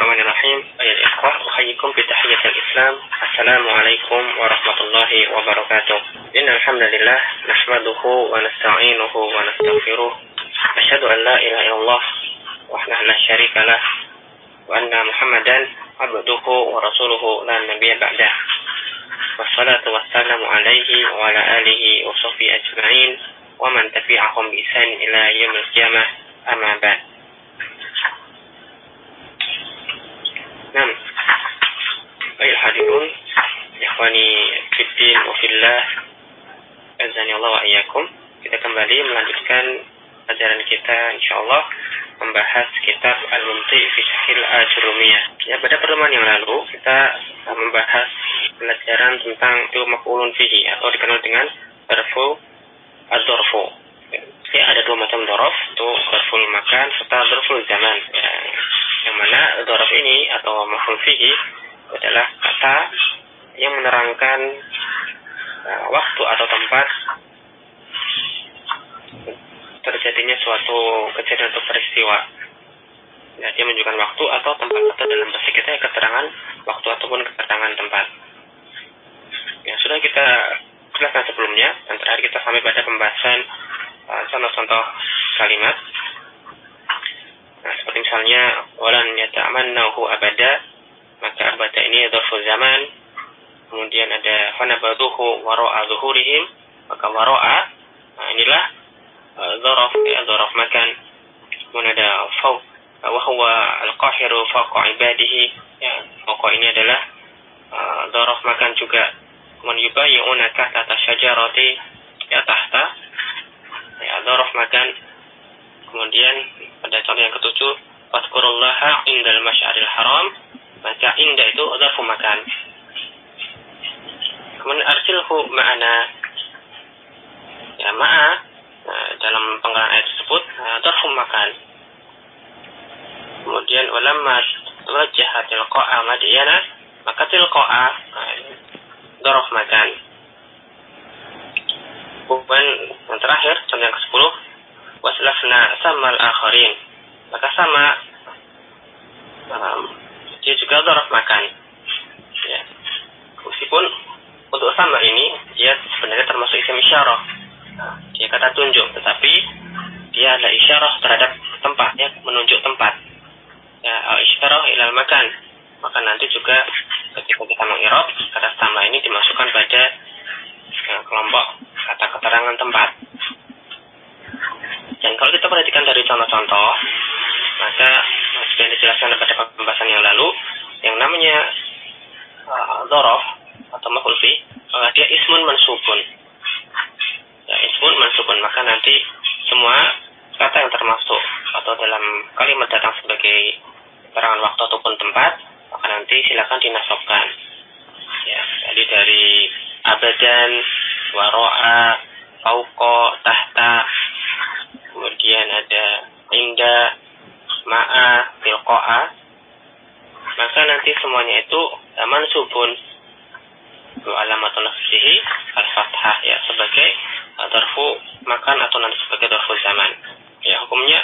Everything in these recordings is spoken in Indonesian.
Bismillahirrahmanirrahim. Ayat ikhwah, uhayyikum bitahiyatil Islam. Assalamualaikum warahmatullahi wabarakatuh. Innal hamdalillah nahmaduhu wa nasta'inuhu wa nastaghfiruh. Asyhadu an la ilaha illallah wahdahu la syarika lah wa anna Muhammadan abduhu wa rasuluhu la nabiyya ba'dah. Wassalatu wassalamu alaihi wa ala alihi wa sahbihi ajma'in wa man tabi'ahum bi ihsan ila yaumil qiyamah. Amma ba'd. Nah, baik hadirin, ikhwani fiddin wa fillah, azani Allah wa iyyakum. Kita kembali melanjutkan pelajaran kita insyaallah membahas kitab Al-Mumti fi Syarhil Ajurumiyah. Ya, pada pertemuan yang lalu kita membahas pelajaran tentang maf'ulun fihi atau dikenal dengan dzarfu az-dzarfu. Ya, ada dua macam dzarf, itu dzarful makan serta dzarful zaman. Ya, yang mana dzarf ini atau maf'ul fihi adalah kata yang menerangkan waktu atau tempat terjadinya suatu kejadian atau peristiwa. Ya, dia menunjukkan waktu atau tempat, atau dalam bahasa kita keterangan waktu ataupun keterangan tempat. Ya, sudah kita jelaskan sebelumnya, dan terakhir kita sampai pada pembahasan contoh-contoh kalimat. Nah, seperti misalnya walan yata'amannahu abada, maka abada ini dzarful zaman. Kemudian ada fanabaduhu wara'a zuhurihim, maka wara'a, nah inilah dzaraf, ya dzaraf makan. Kemudian ada fawq wa huwa al-qahiru fawqa ibadihi, ya fawqa ini adalah dzaraf makan juga. Kemudian yubayyi'unaka tahta syajarati, ya tahta, ya dzaraf makan. Kemudian pada contoh yang ketujuh, fadhkurullaha indal masy'aril haram, maka inda itu dzarfu makan. Kemudian arsilhu ma'ana, ya ma'a, dalam penggalan ayat tersebut dzarfu makan. Kemudian walamma wajjaha tilqa'a madyana, maka tilqa'a dzarf makan. Kemudian yang terakhir contoh yang ke-10, waslafna samal akharin, maka sama dia juga dzarf makan. Ya. Meskipun untuk sama ini dia sebenarnya termasuk isim isyarah, dia kata tunjuk, tetapi dia adalah isyarah terhadap tempat, ya menunjuk tempat. Ya, isyarah ilal makan, maka nanti juga ketika kita mengirob, kata sama ini dimasukkan pada kelompok kata keterangan tempat. Dan kalau kita perhatikan dari contoh-contoh, maka sudah dijelaskan pada pembahasan yang lalu, yang namanya dzaraf atau maf'ul fi, dia ismun mansubun. Ya, ismun mansubun, maka nanti semua kata yang termasuk atau dalam kalimat datang sebagai keterangan waktu ataupun tempat, maka nanti silakan dinasabkan. Ya, jadi dari abadan, wara'a, fauqa, tahta, kemudian ada inda, ma'a, tilqa'a, maka nanti semuanya itu mansubun alamatun nafsihi al-fathah, ya sebagai dzarfu makan atau nanti sebagai dzarful zaman. Ya, hukumnya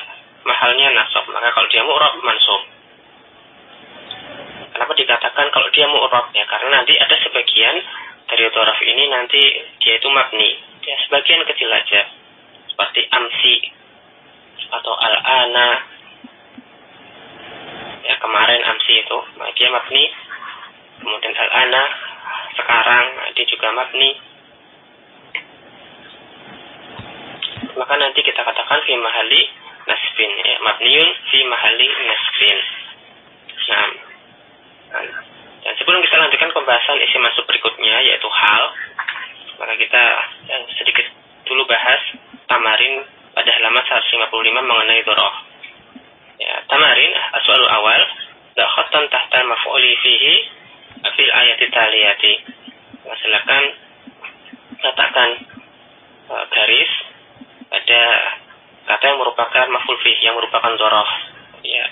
mahalnya nasab, maka kalau dia mu'rab mansub. Kenapa dikatakan kalau dia mu'rab? Ya karena nanti ada sebagian dari dzaraf ini nanti dia itu mabni, ya sebagian kecil aja, seperti amsi atau al-ana, ya kemarin amsi itu, nah, dia mabni. Kemudian al-ana sekarang, nah, dia juga mabni. Maka nanti kita katakan fi mahalli nasbin, ya mabniun fi mahalli nasbin. Nah, dan sebelum kita lanjutkan pembahasan isim mansub berikutnya yaitu hal, maka kita sedikit dulu bahas tamarin pada halaman 155 mengenai dzaraf. Ya, tamarin as-su'alul awal, la khattan tahta maf'uli fihi fil ayati taliyati. Nah, silakan letakkan garis pada kata yang merupakan maf'ul fihi, yang merupakan dzaraf. Ya.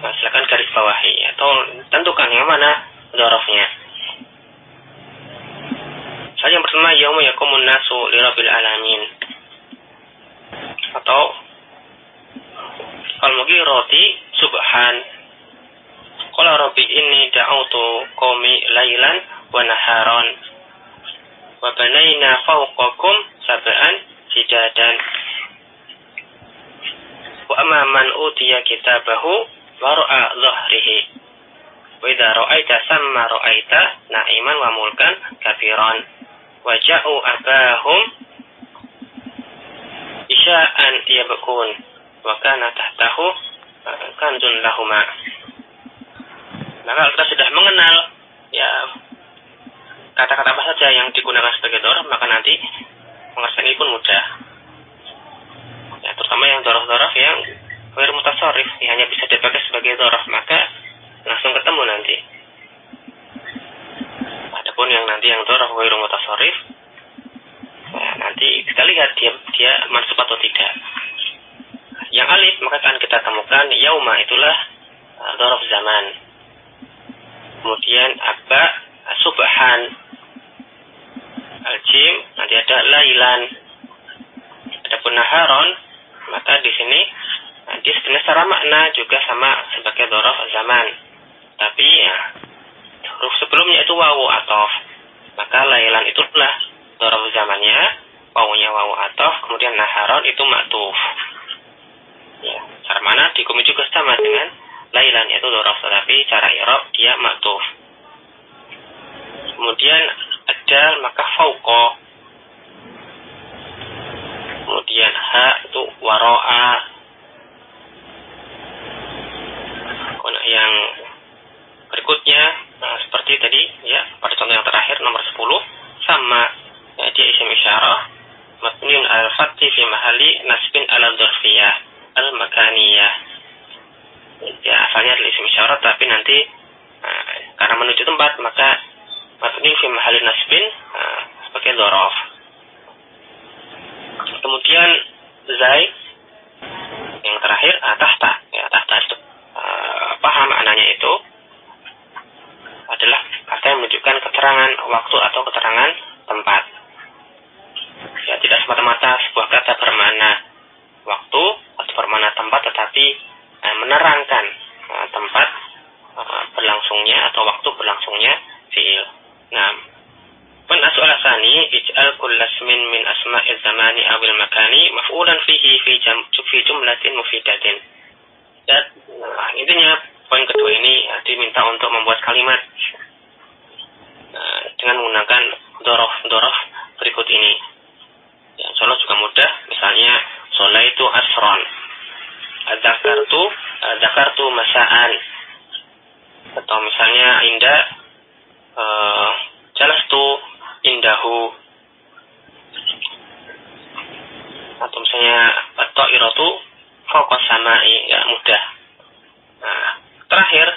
Nah, silakan garis bawahi atau tentukan yang mana dzarafnya. Yang pertama, yauma yaqumun nasu lirabbil alamin, atau Al-Mughirati subhan. Qala rabbi inni da'utu qaumi lailan wa naharan wa banayna fawqakum sab'an sidadan wa amma man utiya kitabahu wa ra'a dhahrihi wa idza ra'aita samma ra'aita na'iman wa mulkan katsiran wa ja'u abahum isya'an yabkun wa kana tahtahu kanzun lahuma. Maka kita sudah mengenal ya kata-kata apa saja yang digunakan sebagai dzaraf, maka nanti pengertian ini pun mudah. Ya, terutama yang dzaraf-dzaraf yang ghairu mutasarrif, yang hanya bisa dipakai sebagai dzaraf, maka langsung ketemu nanti. Adapun yang nanti yang dzaraf ghairu mutasarrif, nah, nanti kita lihat dia mansub atau tidak. Yang alif maka akan kita temukan yauma, itulah dzaraf zaman. Kemudian abba subhan, al-jim nanti ada lailan. Adapun naharon maka di sini dia sebenarnya secara makna juga sama sebagai dzaraf zaman, tapi ya huruf sebelumnya itu wawu atof, maka lailan itulah dzaraf zamannya, wawunya wawu atof, kemudian naharon itu ma'tuf. Ya, cara mana dihukumi juga sama dengan lailan, yaitu dzaraf, tetapi cara i'rab dia ma'tuf. Kemudian ada maka fauqa, kemudian ha itu waro'a. Yang berikutnya seperti tadi ya pada contoh yang terakhir nomor 10 sama ya, dia isim isyarah mabniun al-fathi fi mahalli nasbin ala dzarfiyah al-makaniyah. Ya asalnya adalah isim isyarah, tapi nanti karena menuju tempat maka mabniun fi mahalli nasbin sebagai dzaraf. Kemudian zai yang terakhir tahta, ya tahta itu paham maknanya itu adalah kata yang menunjukkan keterangan waktu atau keterangan tempat. Ya, tidak semata-mata sebuah kata bermakna waktu atau bermakna tempat, tetapi menerangkan tempat berlangsungnya atau waktu berlangsungnya fi'il. Nah, penas'ul asani ij'al kullasmin min asma'iz zamani awil makani maf'ulan fihi fi jumlatin mufidatin. Dan intinya poin kedua ini diminta untuk membuat kalimat dengan menggunakan dzaraf berikut ini. Ya, insyaallah juga mudah. Misalnya sholaitu asron, dzakartu masa'an, atau misalnya inda jalastu indahu, atau misalnya at-ta'iratu fawqa samai, ya mudah. Nah, terakhir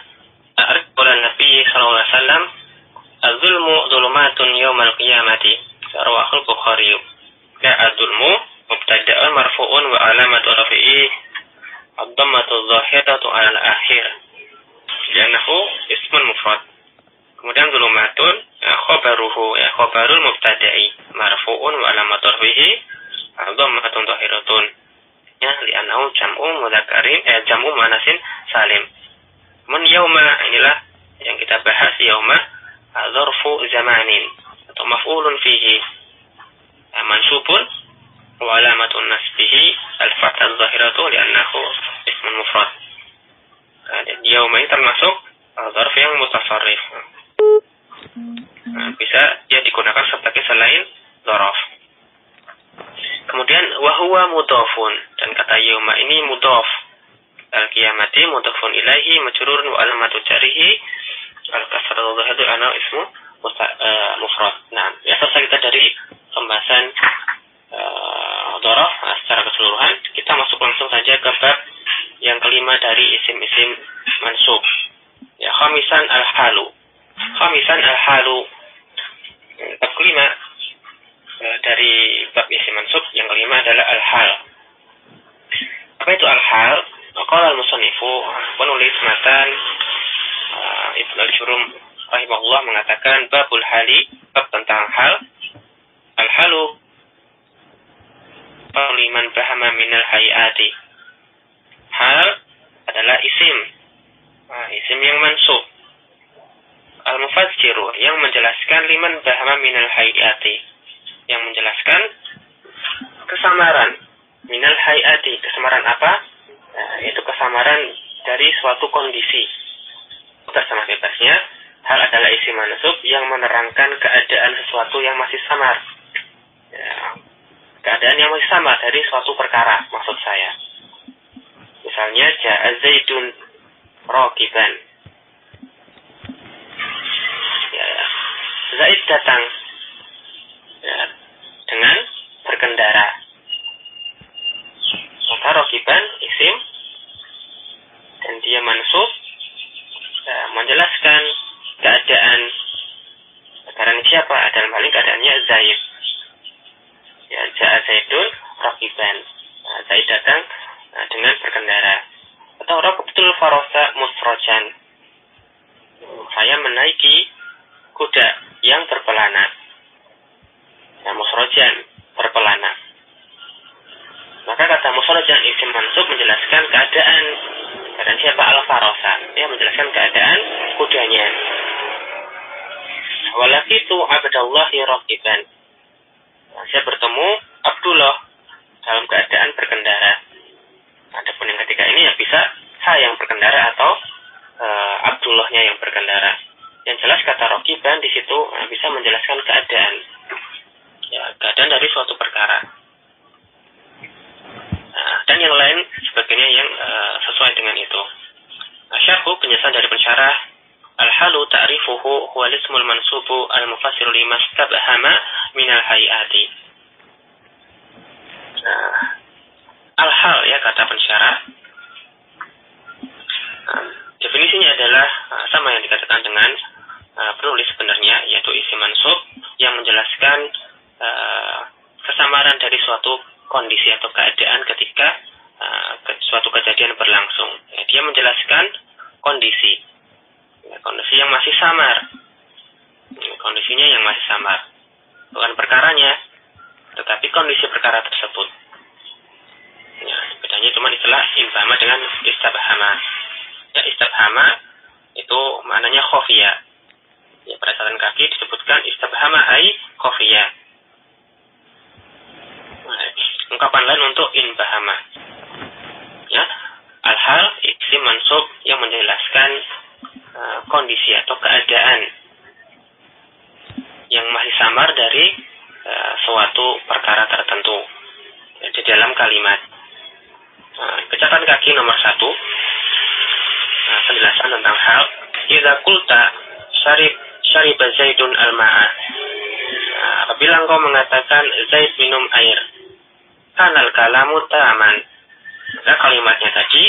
ta'rif oleh Nabi sallallahu alaihi wasallam az-zulmu dzulumatun yaumal qiyamati, rawahul Bukhari. Ya az-zulmu mubtada'un marfu'un wa alamatu rafi'i ad-dhammatu adh-dhahiratu 'ala al-akhir li'annahu ismun mufrad. Kemudian dzulumatun khabaruhu, ya khabarul mubtada'i marfu'un wa alamatu rafi'i ad-dhammatu adh-dhahiratun, ya li'annahu jam'u mudzakkarin jam'u muannasin salim. Kemudian yauma inilah yang kita bahas, yauma dzarfu zamanin atau maf'ulun fihi mansubun wa alamatun nasbihi al-fathah adh-dhahiratu li'annahu ismun mufrad. Yauma ini termasuk dzarf yang mutasarrif. Bisa dia digunakan sebagai selain dzaraf. Kemudian wahuwa mudhafun, dan kata yauma ini mudhaf. Al-qiyamati mudhafun ilaihi majrurun wa alamatu jarihi al-kasratu dhahiratu ana ismu mufrad. Nah, ya selesai kita dari pembahasan dzaraf secara keseluruhan. Kita masuk langsung saja ke bab yang kelima dari isim-isim mansub. Ya, khamisan al-halu. Bab kelima dari bab isim mansub yang kelima adalah al-hal. Apa itu al-hal? Qala al-musannifu, penulis matan Ibnu al-Jurum rahimahullah mengatakan babul hali, bab tentang hal. Al-halu liman fahama minal hayati. Hal adalah isim. Isim yang mansub. Al-mufassiru yang menjelaskan liman bahama minal hayati, yang menjelaskan kesamaran minal hayati. Kesamaran apa? Yaitu kesamaran dari suatu kondisi. Bersama bebasnya, hal adalah isim mansub yang menerangkan keadaan sesuatu yang masih samar. Keadaan yang masih samar dari suatu perkara, maksud saya. Misalnya, ja'a Zaidun raqiban. Zaid datang dengan berkendara. Maka raqiban isim dan dia mansub menjelaskan keadaan siapa? Dalam hal ini keadaannya Zaid. Ja'a Zaidun raqiban. Zaid datang dengan berkendara. Atau raqabtul farasa musrajan. Saya menaiki kuda yang berpelana. Musrajan, berpelana. Maka kata musrajan isim mansub menjelaskan keadaan siapa? Al-farasa. Dia menjelaskan keadaan kudanya. Walakitu abdallahi raqiban. Saya bertemu Abdullah dalam keadaan berkendara. Adapun yang ketiga ini bisa saya yang berkendara atau Abdullahnya yang berkendara. Yang jelas kata raqiban di situ bisa menjelaskan keadaan. Keadaan dari suatu perkara. Dan yang lain sebagainya yang sesuai dengan itu. Syarhu penjelasan dari pensyarah. Al-halu ta'rifuhu huwa ismul mansubu al-mufassiru lima stabhama minal hayati. Al-hal kata pensyarah. Definisinya adalah sama yang dikatakan dengan penulis sebenarnya, yaitu isim mansub yang menjelaskan kesamaran dari suatu kondisi atau keadaan ketika suatu kejadian berlangsung. Dia menjelaskan kondisi yang masih samar. Kondisinya yang masih samar. Bukan perkaranya, tetapi kondisi perkara tersebut. Bedanya cuma istilah inbahama dengan istabhama. Istabhama itu maknanya khofiyah. Pada catatan kaki disebutkan istabhama ai khofiyah. Ungkapan lain untuk inbahama. Al-hal isim mansub yang menjelaskan kondisi atau keadaan yang masih samar dari suatu perkara tertentu di dalam kalimat. Catatan kaki nomor 1, penjelasan tentang hal. Idza qulta syariba Zaidun al-ma'a. Apabila engkau mengatakan Zaid minum air, kanal kalamu taman. Maka kalimatnya tadi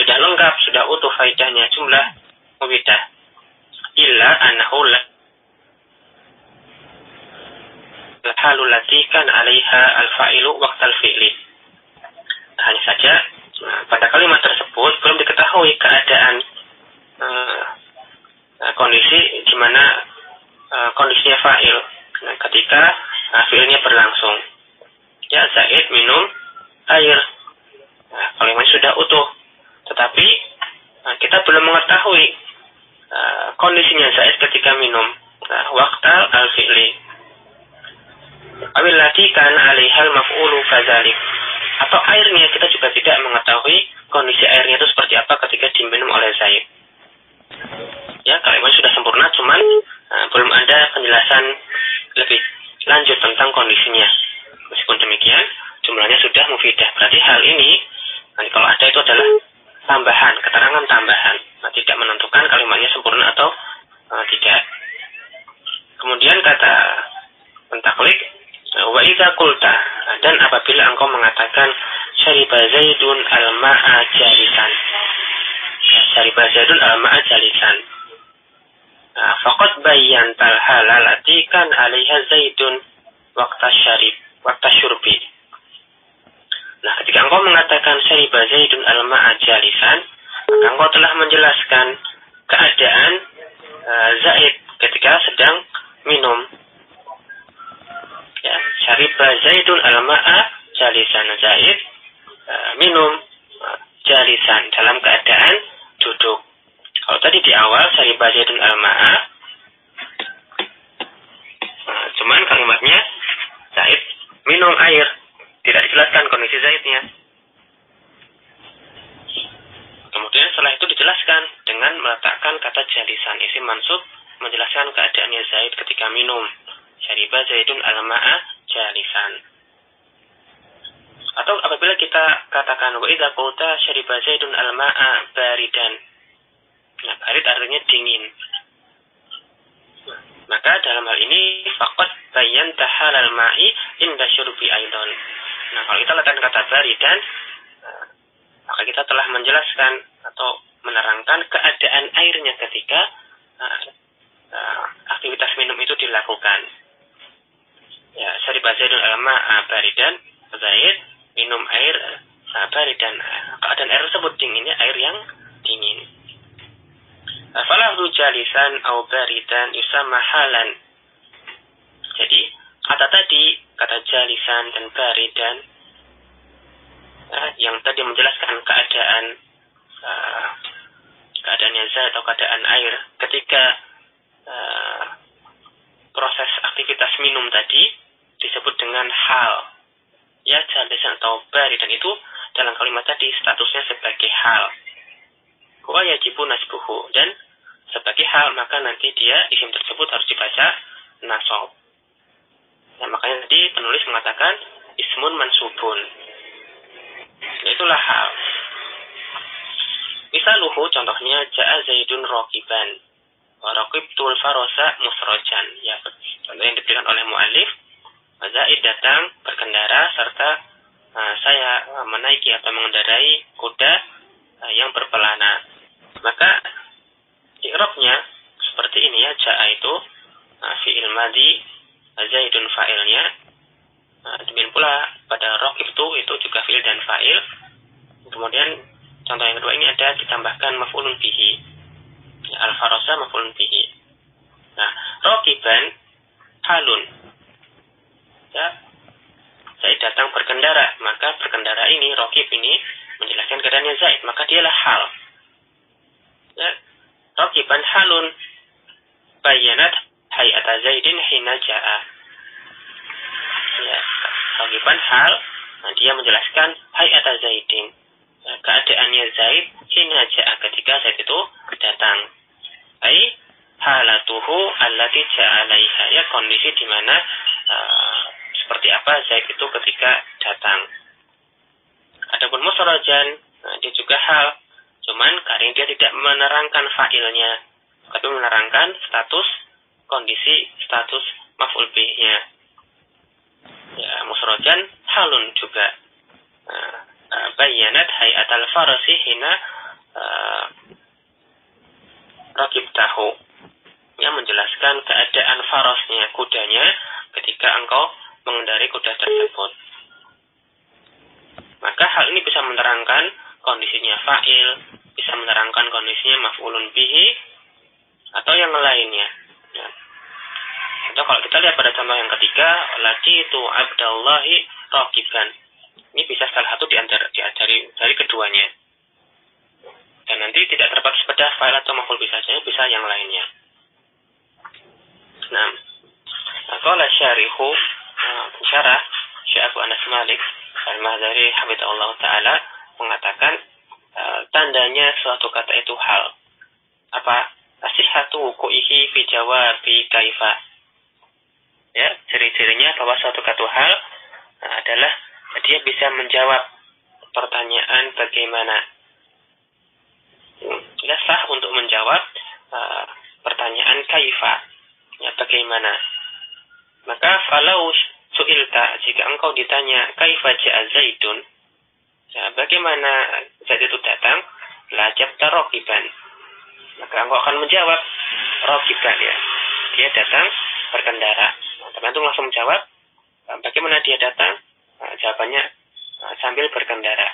sudah lengkap, sudah utuh faedahnya, jumlah mufidah. Illa annahu halul lati kan 'alaiha al-fa'ilu waqtal fi'li. Hanya saja pada kalimat tersebut belum diketahui keadaan kondisi di mana kondisinya fa'il ketika fi'ilnya berlangsung. Zaid minum air. Kalimat sudah utuh, tetapi kita belum mengetahui kondisinya Zaid ketika minum. Waqtal al-fi'li. Awillati kan 'alaihal maf'ulu kadzalik. Atau airnya kita juga tidak mengetahui kondisi airnya itu seperti apa ketika diminum oleh Zaid. Kalimat sudah sempurna, cuman belum ada penjelasan lebih lanjut tentang kondisinya. Meskipun demikian, jumlahnya sudah mufidah. Berarti hal ini nanti kalau ada itu adalah tambahan, keterangan tambahan. Tidak menentukan kalimatnya sempurna atau tidak. Kemudian kata pentaklik, wa idza qulta, dan apabila engkau mengatakan syariba Zaidun al-ma'a jalisan. Syariba Zaidun al-ma'a jalisan. Faqad bayyantal halalati kan 'alaiha Zaidun waqta syurbi. Ketika engkau mengatakan syariba Zaidun al-ma'a jalisan, maka engkau telah menjelaskan keadaan Zaid ketika sedang minum. Syariba Zaidun al-ma'a jalisan. Zaid minum jalisan, dalam keadaan duduk. Kalau tadi di awal syariba Zaidun al-ma'a, cuman kalimatnya Zaid minum air, tidak dijelaskan kondisi Zaidnya. Kemudian setelah itu dijelaskan dengan meletakkan kata jalisan, isim mansub, menjelaskan keadaannya Zaid ketika minum. Syariba Zaidun al-ma'a jalisan. Atau apabila kita katakan wa idza qulta syariba Zaidun al-ma'a baridan. Nah, barid artinya dingin. Maka dalam hal ini faqad bayyanta halal ma'i inda syurbi aidan. Nah, kalau kita letakkan kata baridan, maka kita telah menjelaskan atau menerangkan keadaan airnya ketika aktivitas minum itu dilakukan. Ya, syariba Zaidun al-ma'a baridan, Zaid minum air baridan. Keadaan air tersebut dinginnya air yang dingin. Falahu jalisan au baridan yusamma halan. Jadi kata tadi, kata jalisan dan baridan, yang tadi menjelaskan keadaannya Zaid atau keadaan air ketika proses aktivitas minum tadi disebut dengan hal. Ya, jalisan atau baridan itu dalam kalimat tadi statusnya sebagai hal. Wa yajibu nasbuhu, dan sebagai hal maka nanti dia isim tersebut harus dibaca nasab. Nah, makanya tadi penulis mengatakan ismun mansubun. Itulah hal. Misaluhu, contohnya ja'a Zaidun raqiban wa raqibtul farasa musrajan. Ya, contoh yang diberikan oleh muallif, Zaid datang berkendara serta saya menaiki atau mengendarai kuda yang berpelana. Maka i'rabnya seperti ini ya, ja'a itu fi'il madhi, Zaidun fa'ilnya. Demikian pula pada raqib itu juga fi'il dan fa'il. Kemudian contoh yang kedua ini ada ditambahkan maf'ulun bihi. Ya, al-farasa maf'ulun bihi. Nah, raqiban halun. Ya, Zaid datang berkendara, maka berkendara ini, raqib ini menjelaskan keadaannya Zaid, maka dialah hal. Ya, raqiban halun bayanat hay'ata Zaidin hina ja'a. Ya, raqiban hal, nah, dia menjelaskan hay'ata Zaidin, ya, keadaannya Zaid hina ja'a ketika Zaid itu datang. Ai halatuhu allati ja'a alaiha, ya, kondisi di mana seperti apa Zaid itu ketika datang. Adapun musrajan, nah, dia juga hal, cuman kali dia tidak menerangkan fa'ilnya, tapi menerangkan status kondisi, status maf'ul bihnya. Ya, musrajan halun juga. Bayanat hay'atal farasi hina raqibtahu, yang menjelaskan keadaan farasnya, kudanya, ketika engkau mengendarai kuda tersebut. Maka hal ini bisa menerangkan kondisinya fa'il, bisa menerangkan kondisinya maf'ulun bihi, atau yang lainnya. Ya. Atau kalau kita lihat pada contoh yang ketiga, laqitu Abdallahi raqiban. Ini bisa salah satu dari keduanya. Dan nanti tidak terbatas pada fa'il atau maf'ul bihi saja, bisa yang lainnya. Nah, qala syarihu, syarah Syekh Abu Anas Malik Al-Mahdari hafizahullah ta'ala mengatakan tandanya suatu kata itu hal. Apa? Asihatu wuku'ihi fi jawabi kaifa. Ya, ciri-cirinya bahwa suatu kata hal adalah dia bisa menjawab pertanyaan bagaimana. Dia sah untuk menjawab pertanyaan kaifa, ya, bagaimana. Maka falau su'ilta, jika engkau ditanya kaifa ja'a Zaidun, ya, bagaimana Zaid itu datang, lajabta raqiban, maka engkau akan menjawab raqiban, ya, dia datang berkendara. Teman-teman langsung menjawab bagaimana dia datang, jawabannya sambil berkendara.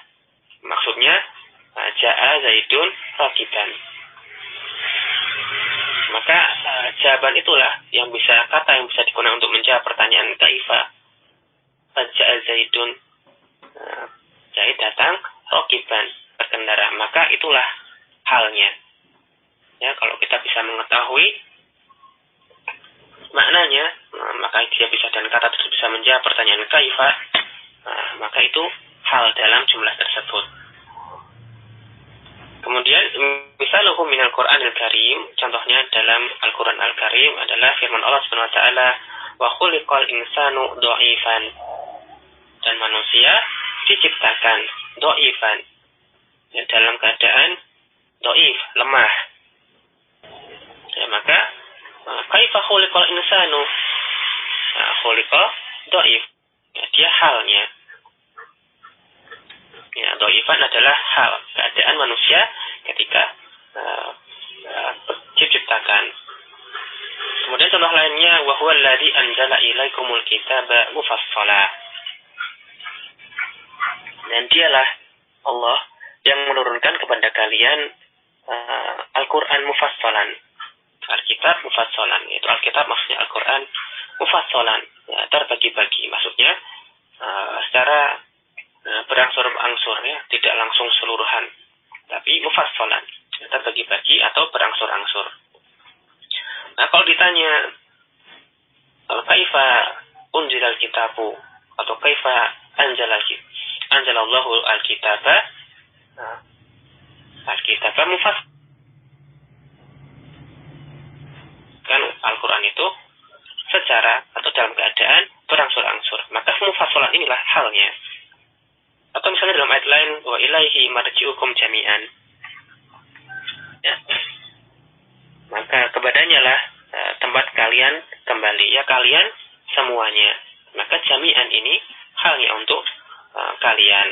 Maksudnya ja'a Zaidun raqiban. Maka jawaban itulah kata yang bisa digunakan untuk menjawab pertanyaan kaifa ja'a Zaidun. Zaid datang raqiban, berkendara, maka itulah halnya. Ya, kalau kita bisa mengetahui maknanya, maka dia bisa, dan kata tersebut bisa menjawab pertanyaan kaifa, maka itu hal dalam jumlah tersebut. Kemudian misaluhu minal Qur'anil Karim, contohnya dalam Al-Qur'an Al-Karim adalah firman Allah Subhanahu wa taala, wa khuliqal insanu dha'ifan, dan manusia diciptakan dha'ifan, ya, dalam keadaan dha'if, lemah. Ya, maka kaifa khuliqal insanu, khuliqa dha'if, ya, dia halnya. Ya, dhaifan adalah hal, keadaan manusia ketika diciptakan. Kemudian contoh lainnya, wa huwal ladzi anzala ilaikumul kitaba mufassala, dan dialah Allah yang menurunkan kepada kalian Al-Qur'an mufassalan, Alkitab mufassalan, yaitu Alkitab maksudnya Al-Qur'an mufassalan, ya, terbagi-bagi, maksudnya secara berangsur-angsur, ya, tidak langsung seluruhan, tapi mufassalan, terbagi-bagi atau berangsur-angsur. Nah, kalau ditanya kaifa unzilal kitabu atau kaifa anzalallahu al-kitaba, al-kitaba mufassal, kan Al-Quran itu secara atau dalam keadaan berangsur-angsur, maka mufassalan inilah halnya. Atau misalnya dalam ayat lain, wa ilaihi marji'ukum jami'an, ya, maka kepadanya lah tempat kalian kembali, ya, kalian semuanya. Maka jami'an ini halnya untuk kalian,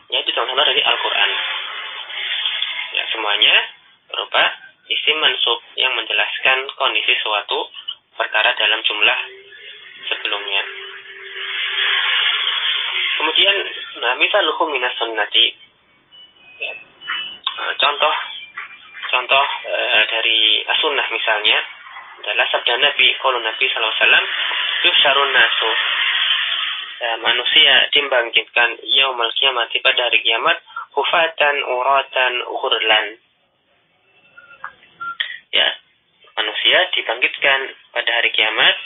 ya, itu contoh dari Al-Quran, ya, semuanya berupa isim mansub yang menjelaskan kondisi suatu perkara dalam jumlah sebelumnya. Kemudian, misaluhu minas sunnati, ya, contoh dari as-sunnah misalnya adalah sabda Nabi, qaulun Nabi sallallahu alaihi wasallam, yusyarun nasu, manusia dibangkitkan yaumul qiyamati, pada hari kiamat, hufatan uratan ghurlan, ya, manusia dibangkitkan pada hari kiamat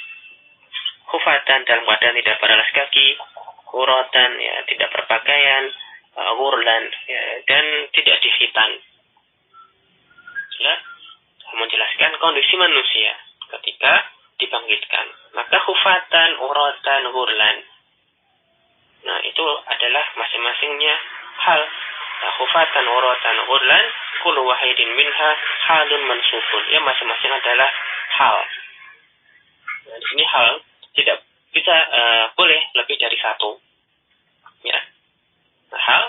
hufatan, dalam keadaan tidak beralas kaki, uratan, ya, tidak berpakaian, ghurlan, ya, dan tidak dikhitan. Ya, menjelaskan kondisi manusia ketika dibangkitkan. Maka hufatan, uratan, ghurlan, nah, itu adalah masing-masingnya hal. Nah, hufatan, uratan, ghurlan, kullu wahidin minha halun mansubun, ya, masing-masing adalah hal. Nah, di sini hal tidak bisa boleh lebih dari satu, ya, hal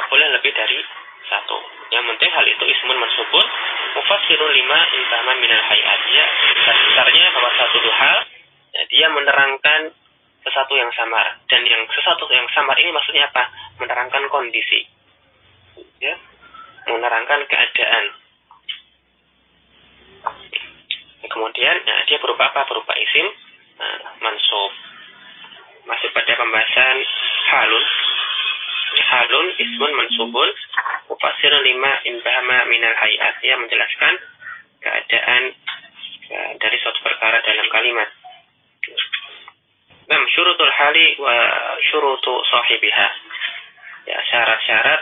boleh lebih dari satu. Yang penting hal itu ismun mansubun mufassirun lima intama minal hayat, ya, besarnya bahwa satu hal, ya, dia menerangkan sesuatu yang samar, dan yang sesuatu yang samar ini maksudnya apa? Menerangkan kondisi, ya, menerangkan keadaan. Kemudian, nah, dia berupa apa? Berupa isim mansub. Masih pada pembahasan halun. Halun ismun mansubun mufassirun lima inbahama minal hayat, ya, menjelaskan keadaan dari suatu perkara dalam kalimat. Nam syurutul hali wa syurutu sahibiha, ya, syarat-syarat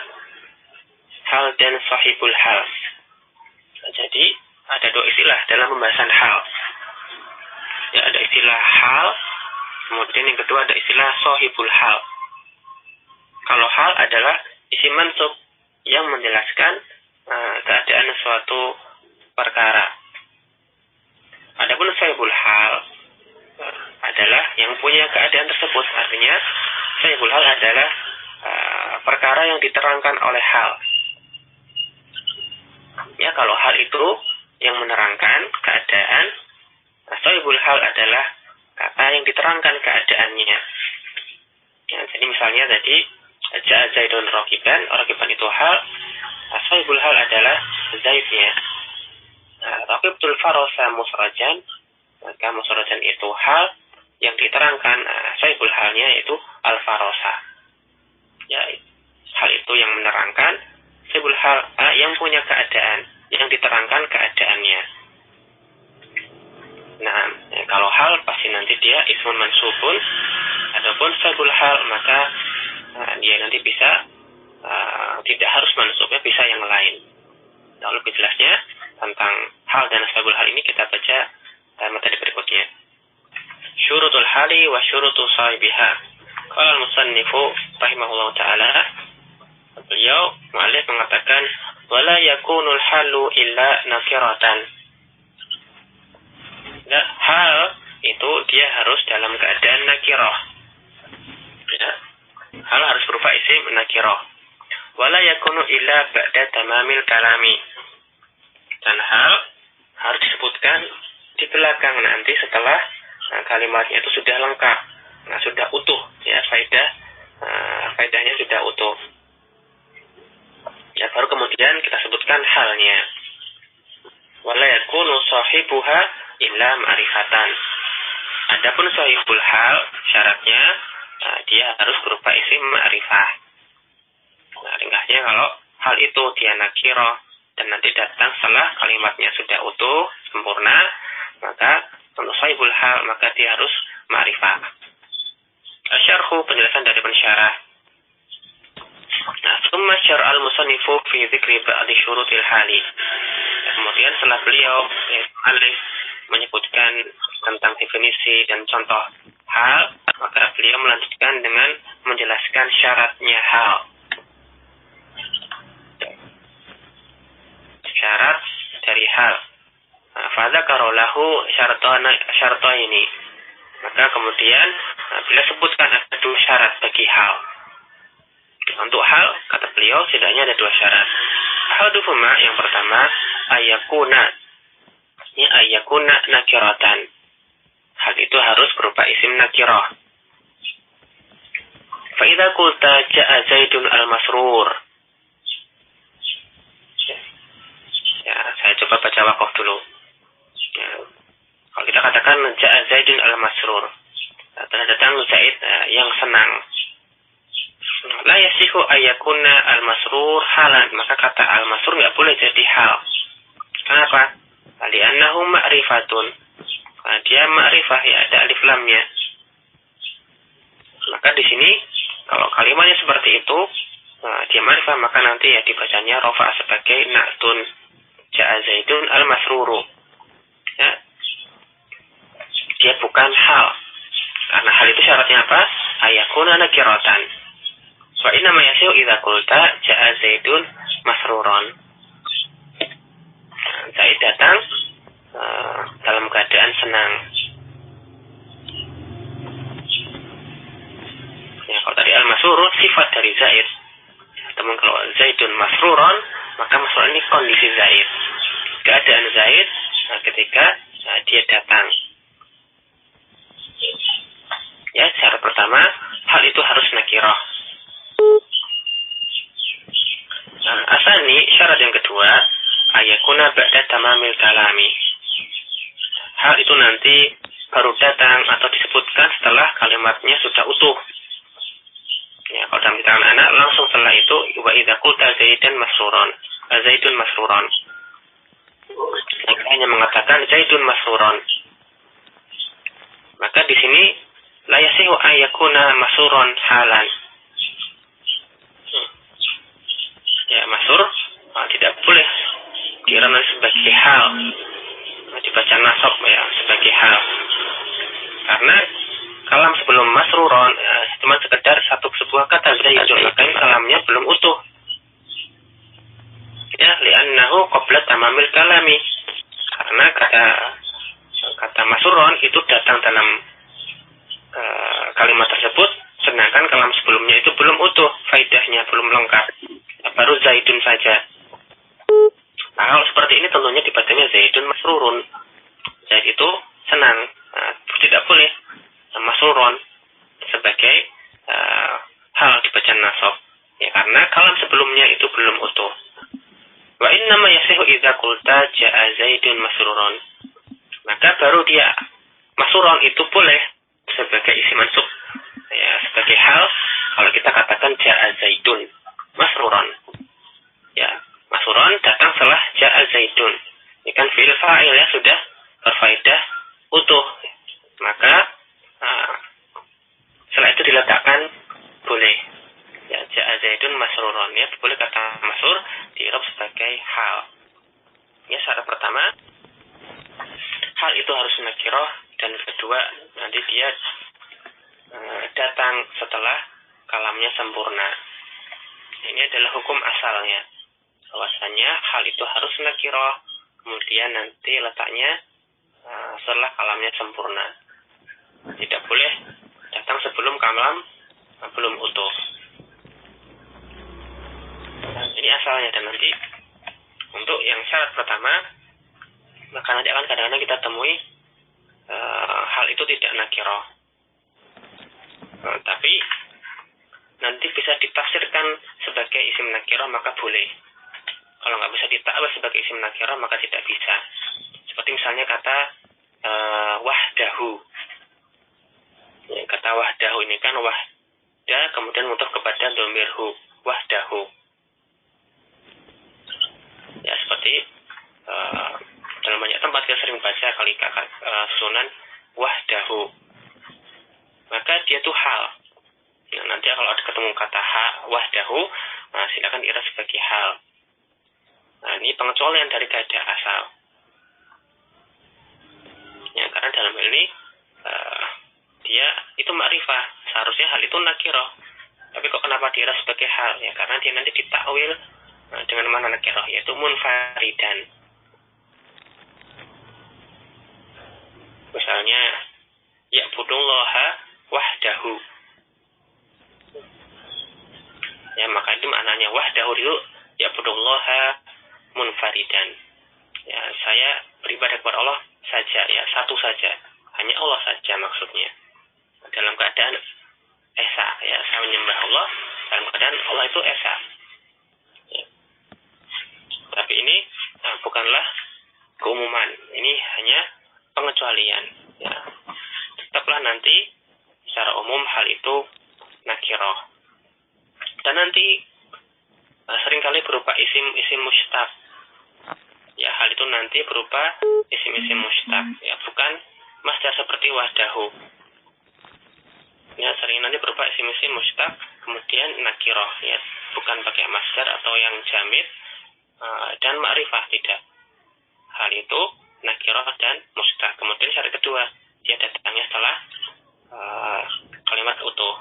hal dan sahibul hal. Nah, jadi ada dua istilah dalam pembahasan hal, ya, ada istilah hal, kemudian yang kedua ada istilah sahibul hal. Kalau hal adalah isim mansub yang menjelaskan keadaan suatu perkara. Adapun sahibul hal adalah yang punya keadaan tersebut. Artinya sahibul hal adalah perkara yang diterangkan oleh hal. Ya, kalau hal itu yang menerangkan keadaan, sahibul hal adalah kata yang diterangkan keadaannya. Ya, jadi misalnya tadi ja'a Zaidun rakiban, rakiban itu hal, sahibul hal adalah Zaidnya. Rakibtul farosa musrajan, maka musrajan itu hal yang diterangkan, sahibul halnya yaitu al-farosa. Ya, hal itu yang menerangkan, sahibul hal yang punya keadaan, yang diterangkan keadaannya. Nah, kalau hal pasti nanti dia ismun mansubun. Adapun sahibul hal maka dia nanti bisa tidak harus mansubnya, bisa yang lain. Nah, lebih jelasnya tentang hal dan sahibul hal ini kita baca materi berikutnya. Syurutul hali wa syurutu sahibiha. Qala al-musannifu rahimahullah ta'ala, beliau mu'allif mengatakan wala yakunul halu illa nakiratan. Nah, hal itu dia harus dalam keadaan nakirah. Ya. Hal harus berupa isim nakirah. Wala yakunu illa ba'da tamamil kalami. Dan hal harus disebutkan di belakang nanti setelah kalimatnya itu sudah lengkap, sudah utuh, ya, faedahnya sudah utuh. Ya, baru kemudian kita sebutkan halnya. Wala yakunu sahibuha illa ma'rifatan. Adapun sahibul hal syaratnya dia harus berupa isim ma'rifah. Nah, ringkasnya kalau hal itu dia nakirah dan nanti datang setelah kalimatnya sudah utuh, sempurna, maka untuk sahibul hal maka dia harus ma'rifah. Syarhu, penjelasan dari pensyarah. Nah, summa syar'al musannifu fi dzikri ba'di syurutil hali. Kemudian setelah beliau alif menyebutkan tentang definisi dan contoh hal, maka beliau melanjutkan dengan menjelaskan syaratnya hal. Syarat dari hal. Fadzakara lahu syartaini. Maka kemudian beliau sebutkan ada dua syarat bagi hal. Untuk hal, kata beliau, setidaknya ada dua syarat. Ahaduhuma, yang pertama, ayakuna. Ini ayakuna nakiratan. Hal itu harus berupa isim nakirah. Fa idza qulta ja'a Zaidun al-masrur. Ya, saya coba baca waqaf dulu. Ya, kalau kita katakan ja'a Zaidun al-masrur, telah datang Zaid yang senang. La yasihu ayakuna al-masrur halan, maka kata al-masrur enggak boleh jadi hal. Kenapa? Li'annahu ma'rifatun. Karena dia ma'rifah, ya, ada alif lamnya. Maka di sini kalau kalimatnya seperti itu, dia ma'rifah, maka nanti ya dibacanya rafa sebagai na'tun. Ja'a Zaidun al-masruru. Ya. Dia bukan hal. Karena hal itu syaratnya apa? Ayakuna nakiratan. Wa inna ma yasihu idza qulta ja'a Zaidun masruron. Zaid datang dalam keadaan senang. Ya, kalau tadi al-masrur sifat dari Zaid. Teman, kalau Zaidun masruron, maka masrur ini kondisi Zaid. Keadaan Zaid ketika dia datang. Ya, syarat pertama, hal itu harus nakirah. Asani, syarat yang kedua, ayakuna ba'da tamamil kalami. Hal itu nanti baru datang atau disebutkan setelah kalimatnya sudah utuh. Ya, kalau dalam kitab anak langsung setelah itu wa idza qulta Zaidun masruron. Zaidun masruron. Mereka hanya mengatakan Zaidun masruron. Maka di sini la yasihu ayakuna masruron halan. Ya, masur tidak boleh diramal sebagai hal, dibaca nasab ya sebagai hal, karena kalam sebelum masruron cuma sekedar sebuah kata Zaidun, maka kalamnya belum utuh. Ya, li'annahu qabla tamamil kalami, karena kata masruron itu datang dalam kalimat tersebut, sedangkan kalam sebelumnya itu belum utuh, faedahnya belum lengkap, baru Zaidun saja. Nah, hal seperti ini tentunya dibacanya Zaidun masrurun. Zaid itu senang. Tidak boleh masrurun sebagai hal dibaca nasab. Ya, karena kalam sebelumnya itu belum utuh. Wa innama yasihu idza qulta ja'a Zaidun masrurun. Maka baru dia masrurun itu boleh sebagai isim mansub. Ya, sebagai hal kalau kita katakan ja'a Zaidun. masruron. Ya, masruron datang setelah ja'a Zaidun. Ini kan fi'il fa'il ya, sudah berfaedah utuh. Maka setelah itu diletakkan boleh. Ya, ja'a Zaidun masruron, ya, boleh kata masrur di'rab sebagai hal. Ya, syarat pertama, hal itu harus nakirah, dan kedua, nanti dia datang setelah kalamnya sempurna. Ini adalah hukum asalnya, bahwasanya hal itu harus nakirah, kemudian nanti letaknya setelah kalamnya sempurna. Tidak boleh datang sebelum kalam belum utuh. Ini asalnya. Dan nanti untuk yang syarat pertama, maka nanti akan kadang-kadang kita temui hal itu tidak nakirah. Tapi nanti bisa ditafsirkan sebagai isim nakirah, maka boleh. Kalau nggak bisa ditakwil sebagai isim nakirah, maka tidak bisa. Seperti misalnya kata wahdahu. Ya, kata wahdahu ini kan wahda, kemudian mutaf kepada dhamirhu, wahdahu. Ya, seperti dalam banyak tempat kita sering baca kali sunan wahdahu. Maka dia itu hal. Nah, nanti kalau ada ketemu kata wahdahu, silakan diirah sebagai hal. Nah, ini pengecualian dari kaidah asal. Ya, karena dalam hal ini dia itu ma'rifah. Seharusnya hal itu nakirah. Tapi kok kenapa diirah sebagai hal? Ya, karena dia nanti ditakwil dengan makna nakirah, yaitu munfaridan. Misalnya ya'budullaha wahdahu. Ya, maka itu maknanya wahdahu itu ya'budullaha munfaridan. Ya, saya beribadah kepada Allah saja, ya, satu saja. Hanya Allah saja maksudnya. Dalam keadaan esa, ya, saya menyembah Allah dalam keadaan Allah itu esa. Ya. Tapi ini bukanlah keumuman. Ini hanya pengecualian. Ya. Tetaplah nanti secara umum hal itu nakirah. Dan nanti seringkali berupa isim mustaq. Ya, hal itu nanti berupa isim mustaq. Ya, bukan masdar seperti wahdahu. Ya, sering nanti berupa isim mustaq kemudian nakirah, ya, bukan pakai masdar atau yang jamid dan ma'rifah, tidak. Hal itu nakirah dan mustaq. Kemudian syarat kedua, dia datangnya setelah kalimat utuh.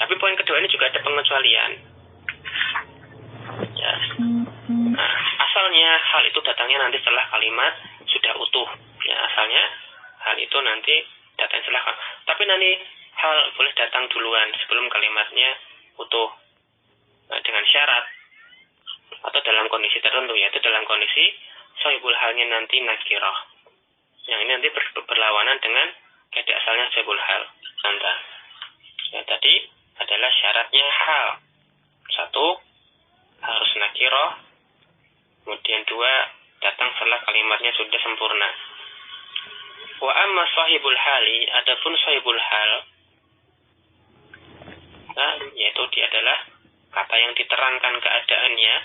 Tapi poin kedua ini juga ada pengecualian. Ya. Nah, asalnya hal itu datangnya nanti setelah kalimat sudah utuh. Ya, asalnya hal itu nanti datang setelah. Tapi nanti hal boleh datang duluan sebelum kalimatnya utuh. Nah, dengan syarat atau dalam kondisi tertentu, yaitu dalam kondisi sahibul halnya nanti nakirah. Yang ini nanti berlawanan dengan kaidah asalnya sahibul hal. Contoh. Ya, tadi adalah syaratnya hal. Satu, harus nakirah. Kemudian dua, datang setelah kalimatnya sudah sempurna. Wa amma sahibul hali, adapun sahibul hal, nah, yaitu dia adalah kata yang diterangkan keadaannya.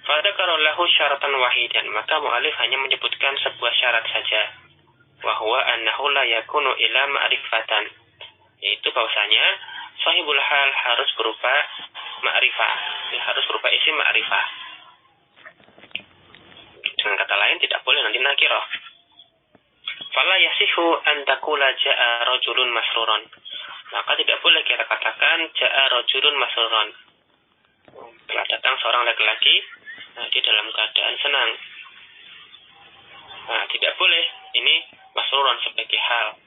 Fadzakara lahu syaratan wahidan, maka mu'alif hanya menyebutkan sebuah syarat saja. Wa huwa annahu la yakunu ila ma'rifatan, yaitu bahwasanya sahibul hal harus berupa ma'rifah, harus berupa isim ma'rifah. Dengan kata lain tidak boleh nanti nakirah. Fala yasihu an taqula ja'a rajulun masruron, maka tidak boleh kita katakan ja'a rajulun masruron, telah datang seorang laki-laki dia dalam keadaan senang. Nah, tidak boleh ini masruron sebagai hal.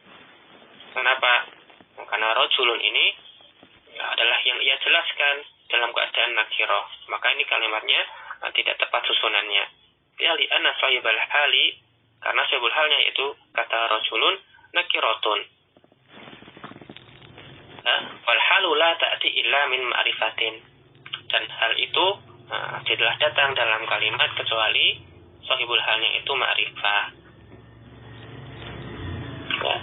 Kenapa? Karena rajulun ini adalah yang ia jelaskan dalam keadaan nakirah, maka ini kalimatnya tidak tepat susunannya. Ya, li'anna sahibal hali, karena sahibul halnya itu kata rajulun nakiratun. Wal halu la ta'ti illa min ma'rifatin, dan hal itu tidaklah datang dalam kalimat kecuali sahibul halnya itu ma'rifah. Ya.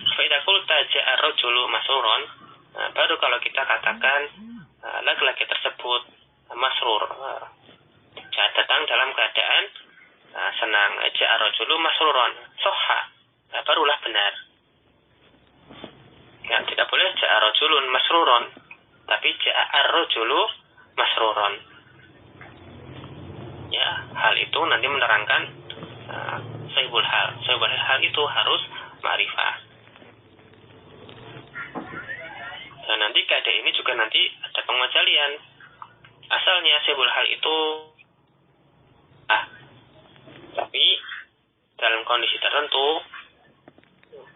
Fa idza qulta ja'a rajulu masruron, Nah, baru kalau kita katakan laki-laki tersebut masrur, datang dalam keadaan senang. Ja'a rajulu masruron, soha, barulah benar. Ya, tidak boleh ja'a rajulun masruron, tapi ja'a ar-rajulu masruron. Ya, hal itu nanti menerangkan sahibul hal. Sahibul hal itu harus ma'rifah. Dan nanti kaidah ini juga nanti ada pengecualian. Asalnya sahibul hal itu tapi dalam kondisi tertentu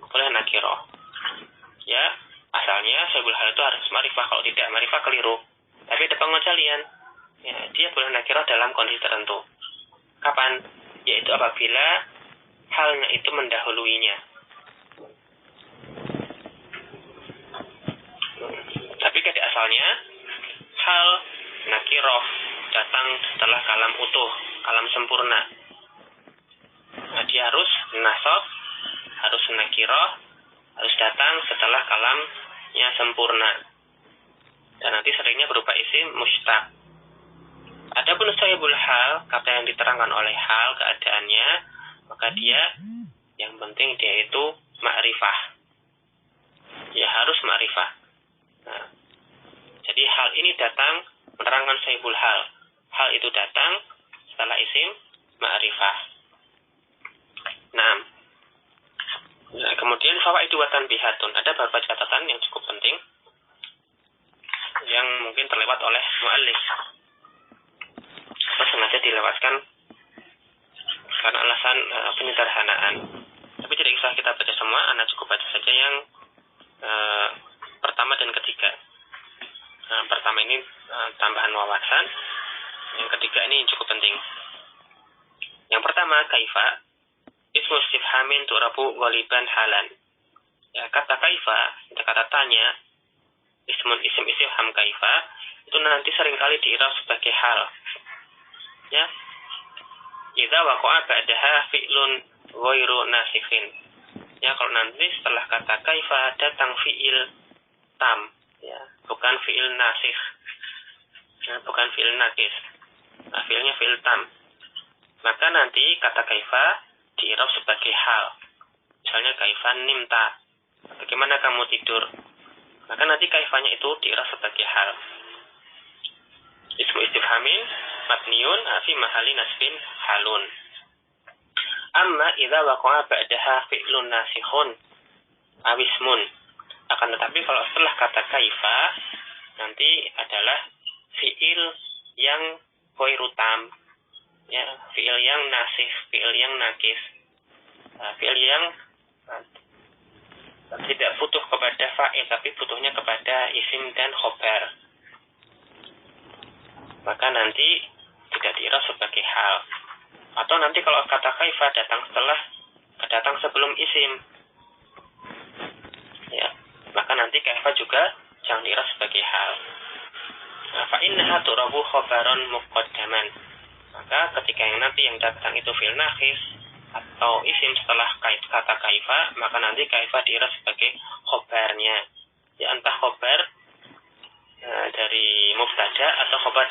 boleh nakirah. Ya, asalnya sahibul hal itu harus ma'rifah, kalau tidak ma'rifah keliru. Tapi ada pengecualian. Ya, dia boleh nakirah dalam kondisi tertentu. Kapan? Yaitu apabila halnya itu mendahuluinya. Tapi kaidah asalnya hal nakirah datang setelah kalam utuh, kalam sempurna. Nah, dia harus nasab, harus nakirah, harus datang setelah kalamnya sempurna. Dan nanti seringnya berupa isim mustaq. Adapun sahibul hal, kata yang diterangkan oleh hal keadaannya, maka dia yang penting dia itu ma'rifah. Ya harus ma'rifah. Nah, jadi hal ini datang menerangkan sahibul hal. Hal itu datang setelah isim ma'rifah. Nah, kemudian fawaidu wa tanbihatun. Ada beberapa catatan yang cukup penting yang mungkin terlewat oleh mu'allif. Atau sengaja dilewatkan karena alasan penyederhanaan. Tapi tidak usah kita baca semua, Anda cukup baca saja yang pertama dan ketiga. Pertama ini tambahan wawasan, yang ketiga ini cukup penting. Yang pertama, kaifa ismu istifhamin tu'rabu ghaliban halan. Ya, kata kaifa, kata tanya, isim istifham kaifa itu nanti seringkali diirab sebagai hal. Ya, idza waqa'a ba'daha fi'lun ghairu nasikhin. Ya, kalau nanti setelah kata kaifa datang fi'il tam, ya, bukan fi'il nasikh. Ya, bukan fi'il nakis. Nah, fi'ilnya fi'il tam. Maka nanti kata kaifa diirab sebagai hal. Misalnya kaifa nimta. Bagaimana kamu tidur? Maka nanti kaifanya itu diirab sebagai hal. Ismu istifhamin mabniun fi mahali nasbin halun. Amma idza waqa'a ba'daha fi'lun nasikhun aw ismun. Akan tetapi kalau setelah kata kaifa nanti adalah fi'il yang ghairu tam. Ya, fi'il yang nasikh, fi'il yang nakis. Fi'il yang tidak butuh kepada fa'il tapi butuhnya kepada isim dan khobar. Maka nanti tidak diirab sebagai hal. Atau nanti kalau kata kaifa datang sebelum isim, ya, maka nanti kaifa juga jangan diirab sebagai hal. Fa innaha turabu khobaron muqaddaman. Maka ketika yang nanti yang datang itu fi'il nakhis atau isim setelah kata kaifa, maka nanti kaifa diirab sebagai khobarnya. Ya, entah khobar dari mubtada atau khobar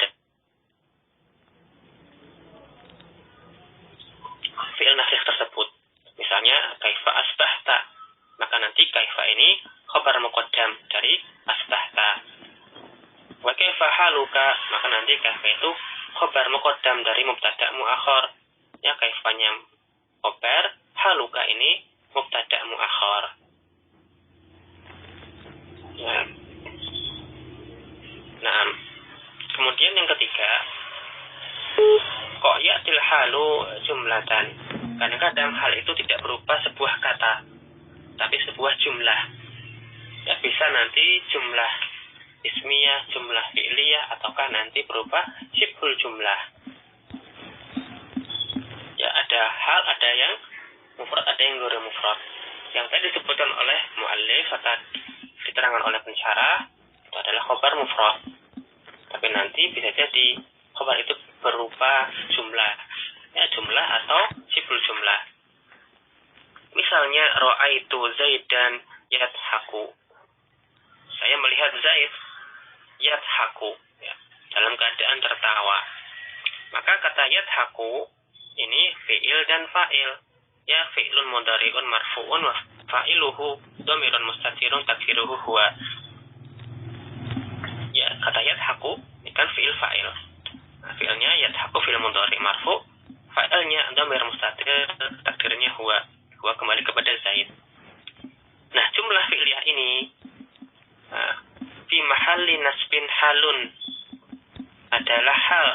fi'il nasikh tersebut. Misalnya kaifa asbahta, maka nanti kaifa ini khabar muqaddam dari asbahta. Wa kaifa haluka, maka nanti kaifa itu khabar muqaddam dari mubtada muakhar. Ya, kaifanya khabar, haluka ini mubtada muakhar. Ya. Nah, kemudian yang ketiga, kok ya'til halu jumlatan. Kadang-kadang hal itu tidak berupa sebuah kata, tapi sebuah jumlah. Ya, bisa nanti jumlah ismiyah, jumlah fi'liyah, ataukah nanti berupa syibhul jumlah. Ya, ada hal, ada yang mufrad, ada yang ghairu mufrad. Yang tadi disebutkan oleh muallif atau diterangkan oleh pensyarah itu adalah khabar mufrad. Tapi nanti bisa jadi khabar itu berupa jumlah, ya, jumlah atau syibhul jumlah. Misalnya ra'aitu Zaidan yadhaku. Saya melihat Zaid yadhaku, ya, dalam keadaan tertawa. Maka kata yadhaku ini fi'il dan fa'il. Ya, fi'lun mudhari'un marfu'un wa fa'iluhu dhamirun mustatirun takdiruhu huwa. Ya, kata yadhaku ini kan fi'il fa'il. Nah, fi'ilnya yadhaku fi'il mudhari' marfu', fa'ilnya dhamir mustatir, takdirnya huwa. Huwa kembali kepada Zaid. Nah, jumlah fi'liyah ini fi mahalli nasbin halun adalah hal,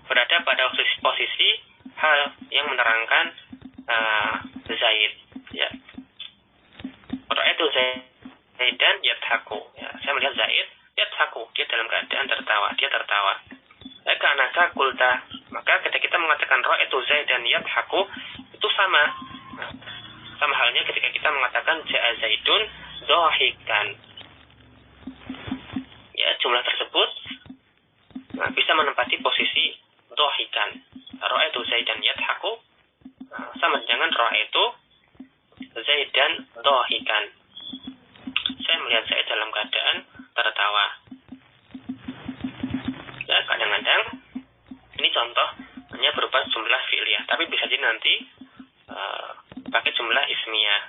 berada pada posisi hal yang menerangkan Zaid, ya. Ra'aitu Zaidan yadhaku, ya, saya melihat Zaid yadhaku, dia dalam keadaan tertawa, dia tertawa. Karena kulta, maka ketika kita mengatakan ra'aitu Zaidan yadhaku, itu sama halnya ketika kita mengatakan ja'a Zaidun dhahikan. Ya, jumlah tersebut bisa menempati posisi dhahikan. Ra'aitu Zaidan yadhaku sama dengan ra'aitu Zaidan dhahikan. Saya melihat Zaid dalam keadaan tertawa. Ya, kadang-kadang ini contoh hanya berupa jumlah fi'liyah, tapi bisa jadi nanti pakai jumlah ismiyah.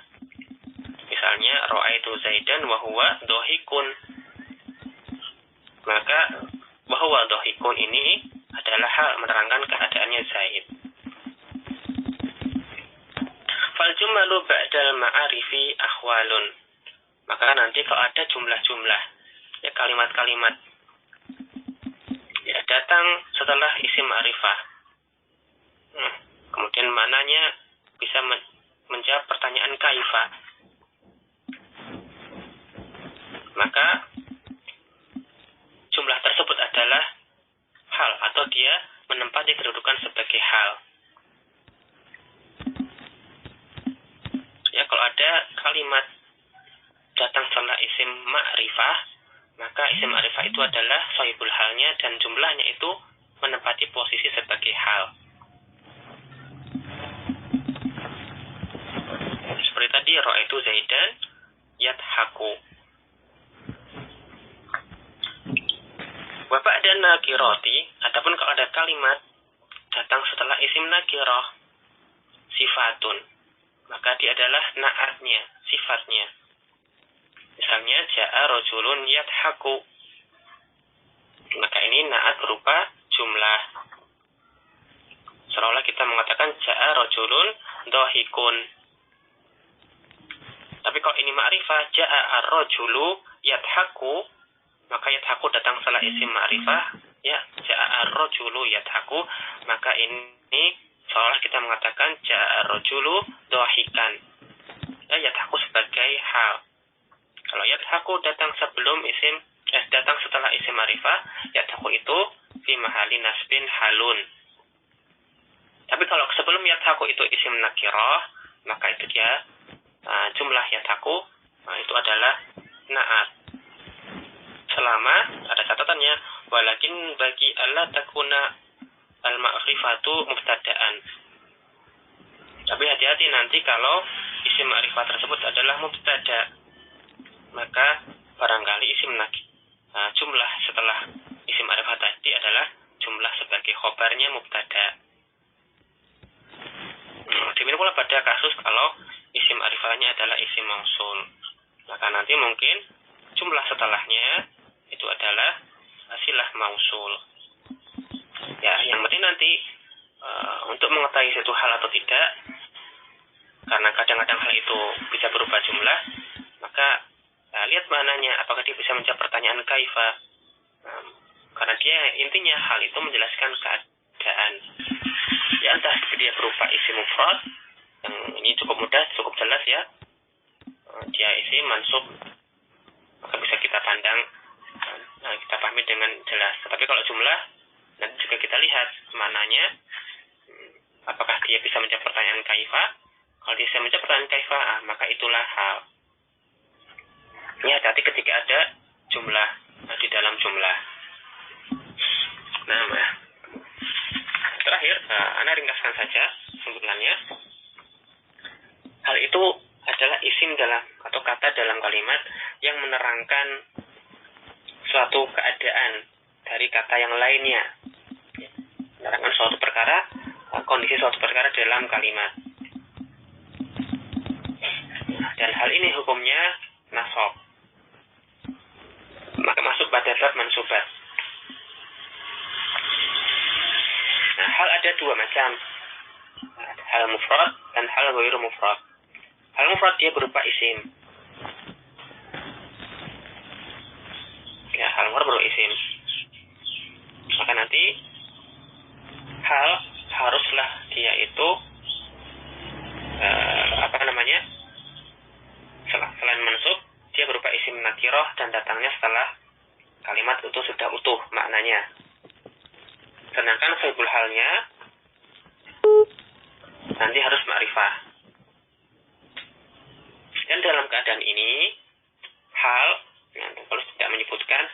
Misalnya ra'aitu Zaidan wa huwa dhahikun. Maka wa huwa dhahikun ini adalah hal menerangkan keadaannya Zaid. Fal jumalu ba'dal ma'arifi ahwalun. Maka nanti kalau ada jumlah-jumlah, ya, kalimat-kalimat, ya, datang setelah isim ma'rifah, kemudian mananya bisa menjawab pertanyaan kaifa, maka jumlah tersebut adalah hal atau dia menempati kedudukan sebagai hal. Ya, kalau ada kalimat datang setelah isim ma'rifah, maka isim ma'rifah itu adalah shahibul halnya dan jumlahnya itu menempati posisi sebagai hal. Seperti tadi ra'aitu Zaidan yadhaku. Wa ba'da nakirati, adapun kalau ada kalimat datang setelah isim nakirah sifatun, maka dia adalah na'atnya, sifatnya. Misalnya ja'a rajulun yadhaku, maka ini na'at berupa jumlah. Seolah-olah kita mengatakan ja'a rajulun dhahikun. Tapi kalau ini ma'rifah, ja'a ar-rajulu yadhaku, maka yadhaku datang setelah isim ma'rifah, ya, ja'a ar-rajulu yadhaku, maka ini seolah kita mengatakan ja'a ar-rajulu dhahikan. Ya, yadhaku sebagai hal. Kalau yadhaku datang datang setelah isim ma'rifah, yadhaku itu fi mahalli nasbin halun. Tapi kalau sebelum yadhaku itu isim nakirah, maka itu dia jumlah yadhaku itu adalah na'at. Selama ada catatannya, walakin bagi alla takuna al-ma'rifatu mubtada'an. Tapi hati-hati nanti kalau isim ma'rifah tersebut adalah mubtada', maka barangkali jumlah setelah isim ma'rifah tadi adalah jumlah sebagai khobarnya mubtada'. Demikian pula pada kasus kalau isim ma'rifahnya adalah isim mausul, maka nanti mungkin jumlah setelahnya itu adalah silah mausul. Ya, yang penting nanti untuk mengetahui satu hal atau tidak, karena kadang-kadang hal itu bisa berupa jumlah, maka lihat maknanya, apakah dia bisa menjawab pertanyaan kaifa. Karena dia intinya hal itu menjelaskan keadaan. Ya, entah dia berupa isim mufrad, yang ini cukup mudah, cukup jelas, ya. Dia isim mansub, maka bisa kita pandang, kita pahami dengan jelas. Tapi kalau jumlah, nanti juga kita lihat mananya, apakah dia bisa menjawab pertanyaan kaifa. Kalau dia bisa menjawab pertanyaan kaifa, maka itulah hal. Ini hati-hati ketika ada jumlah di dalam jumlah. Nah, terakhir, Anda ringkaskan saja kesimpulannya. Hal itu adalah isim dalam atau kata dalam kalimat yang menerangkan suatu keadaan dari kata yang lainnya, menerangkan suatu perkara, kondisi suatu perkara dalam kalimat. Dan hal ini hukumnya nasab, maka masuk pada bab mansubat. Nah, hal ada dua macam, hal mufrad dan hal ghairu mufrad. Hal mufrad dia berupa isim. Ya, hal mufrad berupa isim. Maka nanti hal haruslah dia itu selain mansub, dia berupa isim nakirah dan datangnya setelah kalimat itu sudah utuh maknanya. Sedangkan fi'il halnya nanti harus ma'rifah. Dan dalam keadaan ini hal, kalau tidak menyebutkan,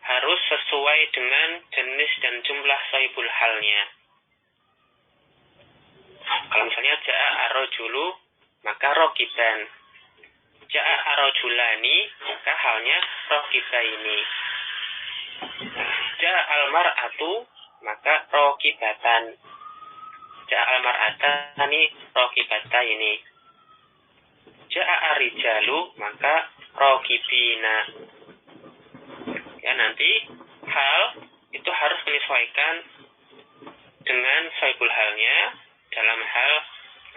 harus sesuai dengan jenis dan jumlah sahibul halnya. Kalau misalnya ja'a ar-rajulu, maka rokiban. Ja'a ar-rajulani, maka halnya rokibaini. Ja'a al-mar'atu, maka rokibatan. Ja'a al-mar'atani rokibataini. Ja'a ar-rijalu, maka rokibina. Ya, nanti hal itu harus menyesuaikan dengan sahibul halnya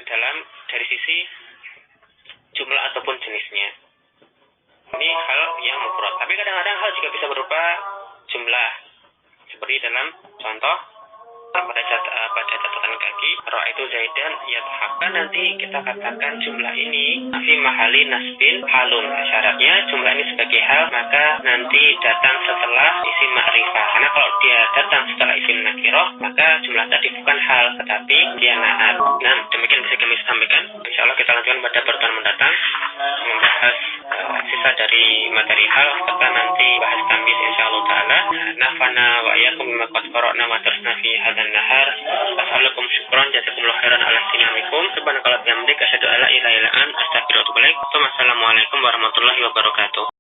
dalam dari sisi jumlah ataupun jenisnya. Ini hal yang mufrad. Tapi kadang-kadang hal juga bisa berupa jumlah. Seperti dalam contoh pada catatan kaki, ra'aitu Zaidan yadhakan, nanti kita katakan jumlah ini fi mahali nasbin halun. Syaratnya jumlah ini sebagai hal, maka nanti datang setelah isim ma'rifah. Karena kalau dia datang setelah isim nakirah, maka jumlah tadi bukan hal, tetapi dia na'at. Nah, demikian bisa kami sampaikan. Insyaallah kita lanjutkan pada pertemuan mendatang membahas sisa dari materi hal, serta nanti bahas tambis insyaallah taala. Nafana wa iyyakum bima qad qara'na wa tarsna fi hadzal nahar. Assalamualaikum syukran jazakumullah khairan ala istinamikum. Subhanakallah bihamdika asyhadu an la ilaha illa anta astaghfiruka wa atubu ilaik. Wassalamualaikum warahmatullahi wabarakatuh.